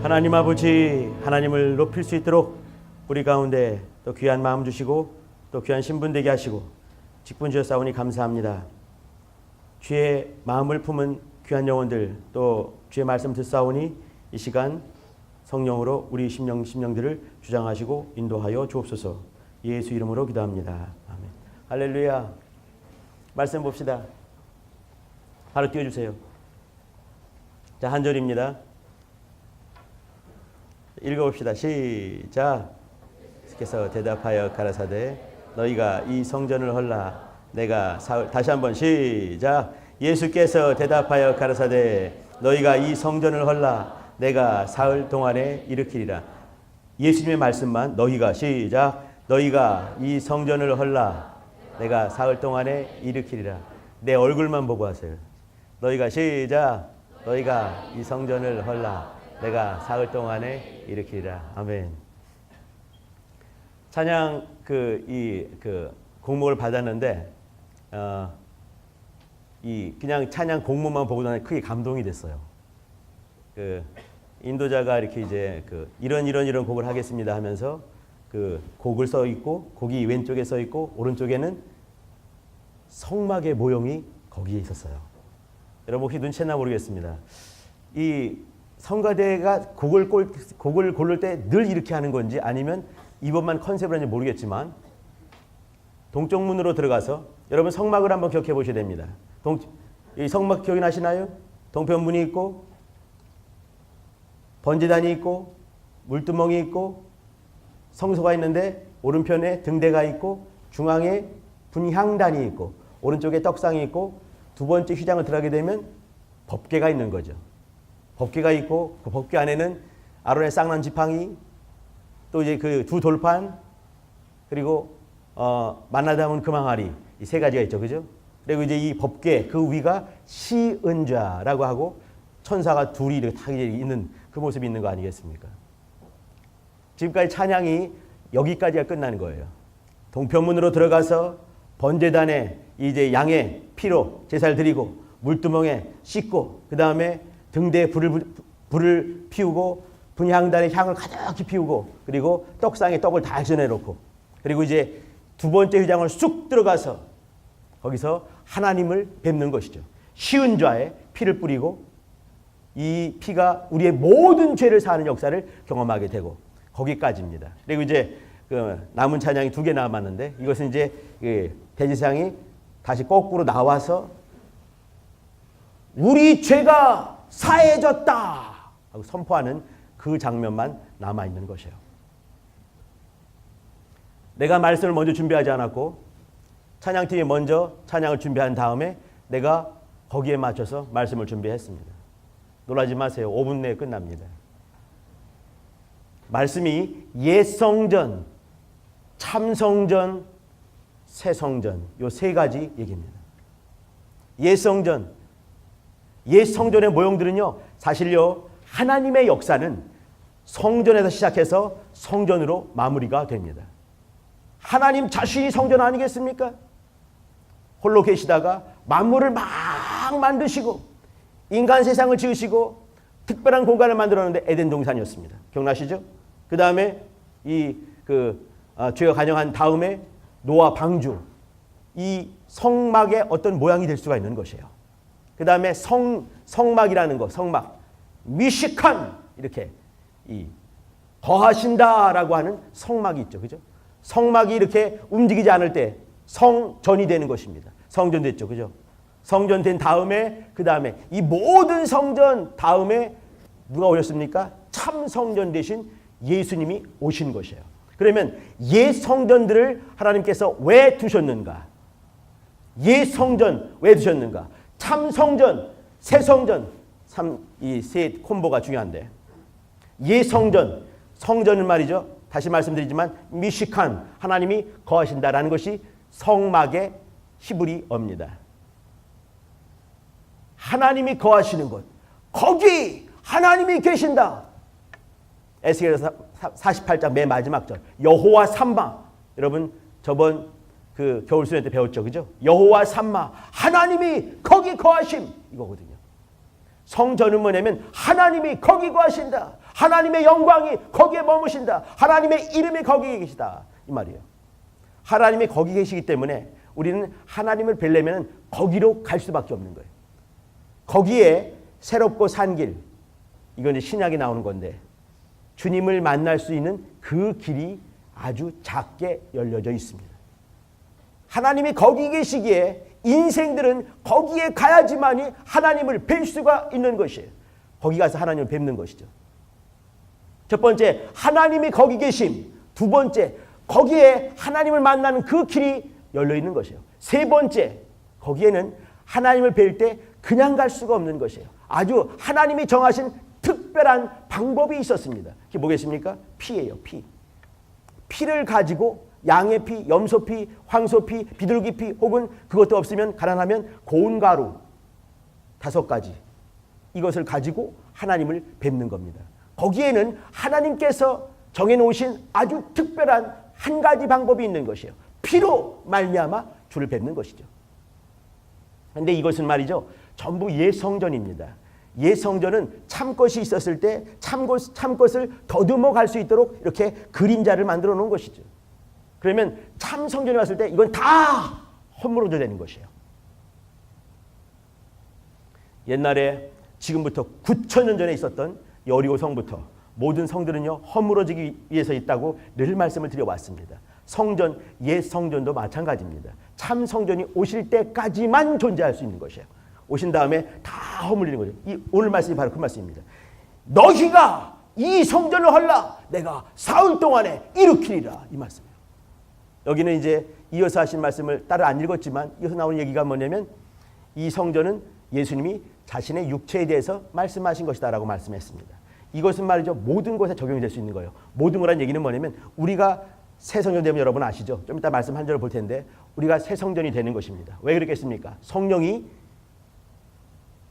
하나님 아버지, 하나님을 높일 수 있도록 우리 가운데 또 귀한 마음 주시고 또 귀한 신분 되게 하시고 직분 주셨사오니 감사합니다. 주의 마음을 품은 귀한 영혼들 또 주의 말씀 듣사오니 이 시간 성령으로 우리 심령들을 주장하시고 인도하여 주옵소서. 예수 이름으로 기도합니다. 아멘. 할렐루야. 말씀 봅시다. 바로 띄워주세요. 자, 한 절입니다. 읽어봅시다. 시작. 예수께서 대답하여 가라사대 너희가 이 성전을 헐라 내가 사흘. 다시 한번 시작. 예수께서 대답하여 가라사대 너희가 이 성전을 헐라 내가 사흘 동안에 일으키리라. 예수님의 말씀만 너희가 시작. 너희가 이 성전을 헐라 내가 사흘 동안에 일으키리라. 내 얼굴만 보고 하세요. 너희가 시작. 너희가 이 성전을 헐라 내가 사흘 동안에 일으키리라. 아멘. 찬양 공목을 받았는데 그냥 찬양 공목만 보고 나니 크게 감동이 됐어요. 인도자가 이렇게 이제 이런 곡을 하겠습니다 하면서 곡을 써 있고 곡이 왼쪽에 써 있고 오른쪽에는 성막의 모형이 거기에 있었어요. 여러분 혹시 눈치챘나 모르겠습니다. 이 성가대가 곡을 고를 때 늘 이렇게 하는 건지 아니면 이번만 컨셉을 하는지 모르겠지만 동쪽 문으로 들어가서 여러분 성막을 한번 기억해 보셔야 됩니다. 이 성막 기억이 나시나요? 동편문이 있고 번제단이 있고 물두멍이 있고 성소가 있는데 오른편에 등대가 있고 중앙에 분향단이 있고 오른쪽에 떡상이 있고 두 번째 휘장을 들어가게 되면 법궤가 있는 거죠. 법궤가 있고 그 법궤 안에는 아론의 쌍난 지팡이 또 이제 그 두 돌판 그리고 만나 담은 금항아리 이 세 가지가 있죠. 그죠? 그리고 이제 이 법궤 그 위가 시은좌라고 하고 천사가 둘이 이렇게 탁 있는 그 모습이 있는 거 아니겠습니까? 지금까지 찬양이 여기까지가 끝나는 거예요. 동편문으로 들어가서 번제단에 이제 양의 피로 제사를 드리고 물두멍에 씻고 그 다음에 등대에 불을 피우고 분향단에 향을 가득히 피우고 그리고 떡상에 떡을 다 전해놓고 그리고 이제 두 번째 휘장을 쑥 들어가서 거기서 하나님을 뵙는 것이죠. 시은좌에 피를 뿌리고 이 피가 우리의 모든 죄를 사하는 역사를 경험하게 되고 거기까지입니다. 그리고 이제 남은 찬양이 2개 남았는데 이것은 이제 대제사장이 다시 거꾸로 나와서 우리 죄가 사해졌다 하고 선포하는 그 장면만 남아있는 것이에요. 내가 말씀을 먼저 준비하지 않았고 찬양팀이 먼저 찬양을 준비한 다음에 내가 거기에 맞춰서 말씀을 준비했습니다. 놀라지 마세요. 5분 내에 끝납니다. 말씀이 옛성전, 참성전, 새성전 요 세 가지 얘기입니다. 옛성전, 옛성전의 모형들은요 사실요 하나님의 역사는 성전에서 시작해서 성전으로 마무리가 됩니다. 하나님 자신이 성전 아니겠습니까? 홀로 계시다가 만물을 막 만드시고 인간 세상을 지으시고 특별한 공간을 만들었는데 에덴 동산이었습니다. 기억나시죠? 그 다음에 죄가 간영한 다음에 노아 방주 이 성막의 어떤 모양이 될 수가 있는 것이에요. 그 다음에 성막이라는 거, 성막 미식한 이렇게 거하신다라고 하는 성막이 있죠, 그죠? 성막이 이렇게 움직이지 않을 때 성전이 되는 것입니다. 성전 됐죠, 그죠? 성전 된 다음에 그 다음에 이 모든 성전 다음에 누가 오셨습니까? 참 성전 되신 예수님이 오신 것이에요. 그러면 옛 성전들을 하나님께서 왜 두셨는가? 옛 성전 왜 두셨는가? 참 성전, 새 성전, 이 세 콤보가 중요한데 옛 성전, 성전은 말이죠. 다시 말씀드리지만 미식한 하나님이 거하신다라는 것이 성막의 히브리어입니다. 하나님이 거하시는 곳, 거기 하나님이 계신다. 에스겔서 48장 맨 마지막 절 여호와 삼마. 여러분 저번 겨울 수련 때 배웠죠, 그죠? 여호와 삼마, 하나님이 거기 거하심 이거거든요. 성전은 뭐냐면 하나님이 거기 거하신다. 하나님의 영광이 거기에 머무신다. 하나님의 이름이 거기에 계시다. 이 말이에요. 하나님이 거기 계시기 때문에 우리는 하나님을 뵈려면 거기로 갈 수밖에 없는 거예요. 거기에 새롭고 산 길, 이건 이제 신약에 나오는 건데 주님을 만날 수 있는 그 길이 아주 작게 열려져 있습니다. 하나님이 거기 계시기에 인생들은 거기에 가야지만이 하나님을 뵐 수가 있는 것이에요. 거기 가서 하나님을 뵙는 것이죠. 첫 번째, 하나님이 거기 계심. 두 번째, 거기에 하나님을 만나는 그 길이 열려 있는 것이에요. 세 번째, 거기에는 하나님을 뵐 때 그냥 갈 수가 없는 것이에요. 아주 하나님이 정하신 특별한 방법이 있었습니다. 그게 뭐겠습니까? 피예요, 피. 피를 가지고 양의 피, 염소 피, 황소 피, 비둘기 피, 혹은 그것도 없으면 가난하면 고운 가루 5가지. 이것을 가지고 하나님을 뵙는 겁니다. 거기에는 하나님께서 정해놓으신 아주 특별한 한 가지 방법이 있는 것이에요. 피로 말미암아 주를 뵙는 것이죠. 그런데 이것은 말이죠, 전부 옛 성전입니다. 옛 성전은 참것이 있었을 때 참것을 더듬어 갈 수 있도록 이렇게 그림자를 만들어 놓은 것이죠. 그러면 참 성전에 왔을 때 이건 다 허물어져야 되는 것이에요. 옛날에 지금부터 9,000년 전에 있었던 여리고 성부터 모든 성들은요 허물어지기 위해서 있다고 늘 말씀을 드려왔습니다. 성전, 옛 성전도 마찬가지입니다. 참 성전이 오실 때까지만 존재할 수 있는 것이에요. 오신 다음에 다 허물리는 거죠. 오늘 말씀이 바로 그 말씀입니다. 너희가 이 성전을 헐라 내가 사흘 동안에 일으키리라, 이 말씀이에요. 여기는 이제 이어서 하신 말씀을 따로 안 읽었지만 이어서 나오는 얘기가 뭐냐면 이 성전은 예수님이 자신의 육체에 대해서 말씀하신 것이다 라고 말씀했습니다. 이것은 말이죠, 모든 곳에 적용이 될 수 있는 거예요. 모든 거란 얘기는 뭐냐면 우리가 새 성전 되면 여러분 아시죠? 좀 이따 말씀 한 절을 볼 텐데 우리가 새 성전이 되는 것입니다. 왜 그렇겠습니까? 성령이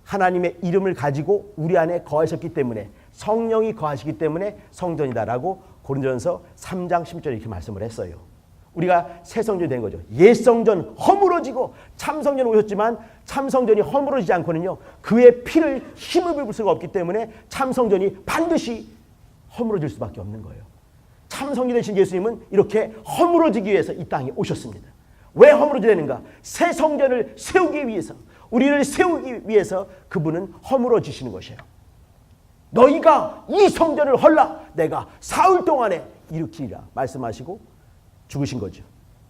하나님의 이름을 가지고 우리 안에 거하셨기 때문에, 성령이 거하시기 때문에 성전이다라고 고린도전서 3장 10절에 이렇게 말씀을 했어요. 우리가 새 성전이 된 거죠. 옛 성전 허물어지고 참 성전 오셨지만 참 성전이 허물어지지 않고는요 그의 피를 힘입을 수가 없기 때문에 참 성전이 반드시 허물어질 수밖에 없는 거예요. 참 성전 되신 예수님은 이렇게 허물어지기 위해서 이 땅에 오셨습니다. 왜 허물어져야 되는가? 새 성전을 세우기 위해서, 우리를 세우기 위해서 그분은 허물어지시는 것이에요. 너희가 이 성전을 헐라 내가 사흘 동안에 일으키리라 말씀하시고 죽으신 거죠.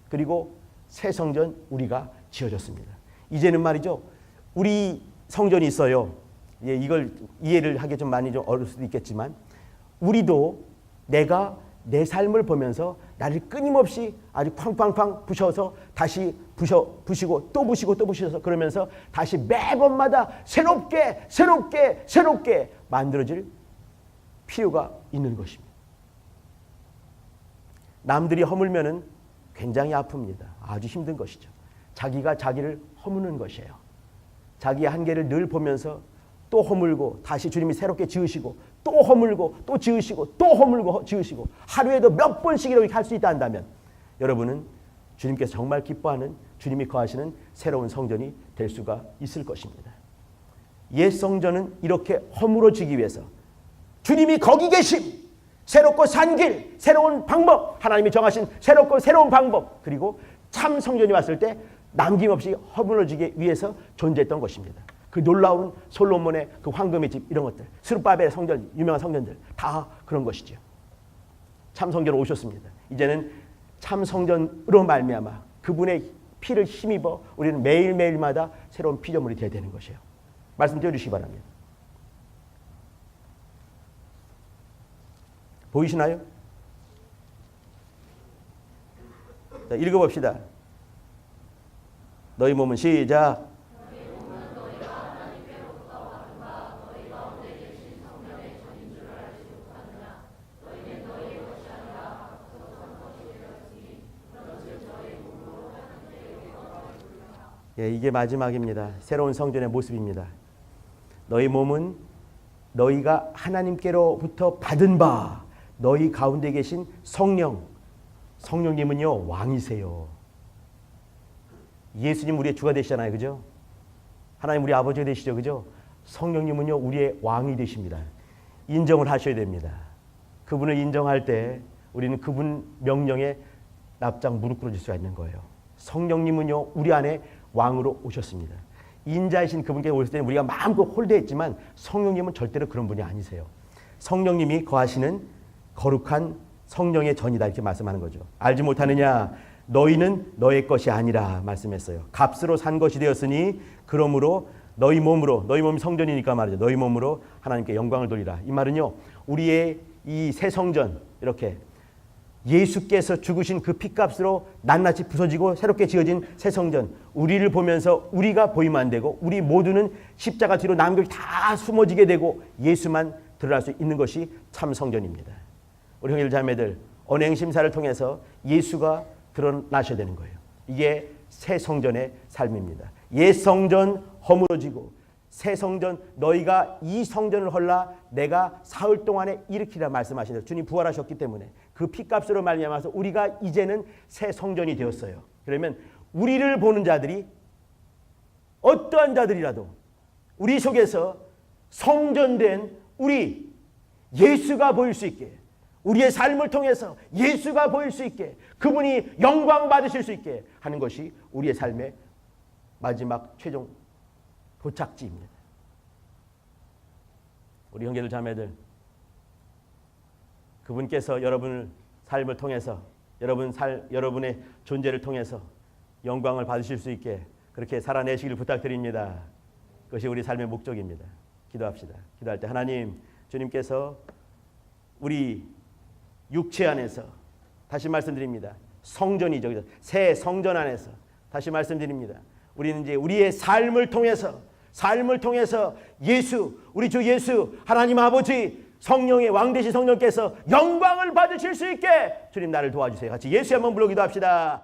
그리고 새 성전 우리가 지어졌습니다. 이제는 말이죠, 우리 성전이 있어요. 예, 이걸 이해를 하기 좀 많이 좀 어려울 수도 있겠지만 우리도 내가 내 삶을 보면서 나를 끊임없이 아주 팡팡팡 부셔서 다시 부시고 또 부시고 또 부셔서 그러면서 다시 매번마다 새롭게 만들어질 필요가 있는 것입니다. 남들이 허물면은 굉장히 아픕니다. 아주 힘든 것이죠. 자기가 자기를 허무는 것이에요. 자기의 한계를 늘 보면서 또 허물고 다시 주님이 새롭게 지으시고 또 허물고 또 지으시고 또 허물고 지으시고 하루에도 몇 번씩 이렇게 할 수 있다 한다면 여러분은 주님께서 정말 기뻐하는, 주님이 거하시는 새로운 성전이 될 수가 있을 것입니다. 옛 성전은 이렇게 허물어지기 위해서 주님이 거기 계심, 새롭고 산 길, 새로운 방법, 하나님이 정하신 새롭고 새로운 방법, 그리고 참 성전이 왔을 때 남김없이 허물어지기 위해서 존재했던 것입니다. 그 놀라운 솔로몬의 그 황금의 집, 이런 것들, 스룹바벨 성전, 유명한 성전들 다 그런 것이죠. 참 성전으로 오셨습니다. 이제는 참 성전으로 말미암아 그분의 피를 힘입어 우리는 매일매일마다 새로운 피조물이 되어야 되는 것이에요. 말씀 드려주시기 바랍니다. 보이시나요? 자, 읽어봅시다. 너희 몸은 시작. 예, 이게 마지막입니다. 새로운 성전의 모습입니다. 너희 몸은 너희가 하나님께로부터 받은 바, 너희 가운데 계신 성령님은요 왕이세요. 예수님 우리의 주가 되시잖아요, 그죠? 하나님 우리 아버지가 되시죠, 그죠? 성령님은요 우리의 왕이 되십니다. 인정을 하셔야 됩니다. 그분을 인정할 때 우리는 그분 명령에 납작 무릎 꿇어질 수가 있는 거예요. 성령님은요, 우리 안에 왕으로 오셨습니다. 인자이신 그분께 오실 때는 우리가 마음껏 홀대했지만 성령님은 절대로 그런 분이 아니세요. 성령님이 거하시는 거룩한 성령의 전이다 이렇게 말씀하는 거죠. 알지 못하느냐? 너희는 너의 것이 아니라 말씀했어요. 값으로 산 것이 되었으니 그러므로 너희 몸이 성전이니까 말이죠. 너희 몸으로 하나님께 영광을 돌리라. 이 말은요, 우리의 이 새 성전, 이렇게 예수께서 죽으신 그 피값으로 낱낱이 부서지고 새롭게 지어진 새 성전, 우리를 보면서 우리가 보이면 안 되고 우리 모두는 십자가 뒤로 남들 다 숨어지게 되고 예수만 드러날 수 있는 것이 참 성전입니다. 우리 형제들 자매들, 언행 심사를 통해서 예수가 드러나셔야 되는 거예요. 이게 새 성전의 삶입니다. 옛 성전 허물어지고 새 성전, 너희가 이 성전을 헐라 내가 사흘 동안에 일으키라 말씀하신 대로 주님 부활하셨기 때문에 그 피값으로 말미암아서 우리가 이제는 새 성전이 되었어요. 그러면 우리를 보는 자들이 어떠한 자들이라도 우리 속에서 성전된 우리 예수가 보일 수 있게, 우리의 삶을 통해서 예수가 보일 수 있게, 그분이 영광 받으실 수 있게 하는 것이 우리의 삶의 마지막 최종 도착지입니다. 우리 형제들 자매들, 그분께서 여러분의 삶을 통해서 여러분의 존재를 통해서 영광을 받으실 수 있게 그렇게 살아내시길 부탁드립니다. 그것이 우리 삶의 목적입니다. 기도합시다. 기도할 때 하나님, 주님께서 우리 육체 안에서, 다시 말씀드립니다, 성전이죠. 새 성전 안에서, 다시 말씀드립니다, 우리는 이제 우리의 삶을 통해서 예수, 우리 주 예수, 하나님 아버지 성령의 왕되신 성령께서 영광을 받으실 수 있게 주님 나를 도와주세요. 같이 예수 한번 불러 기도합시다.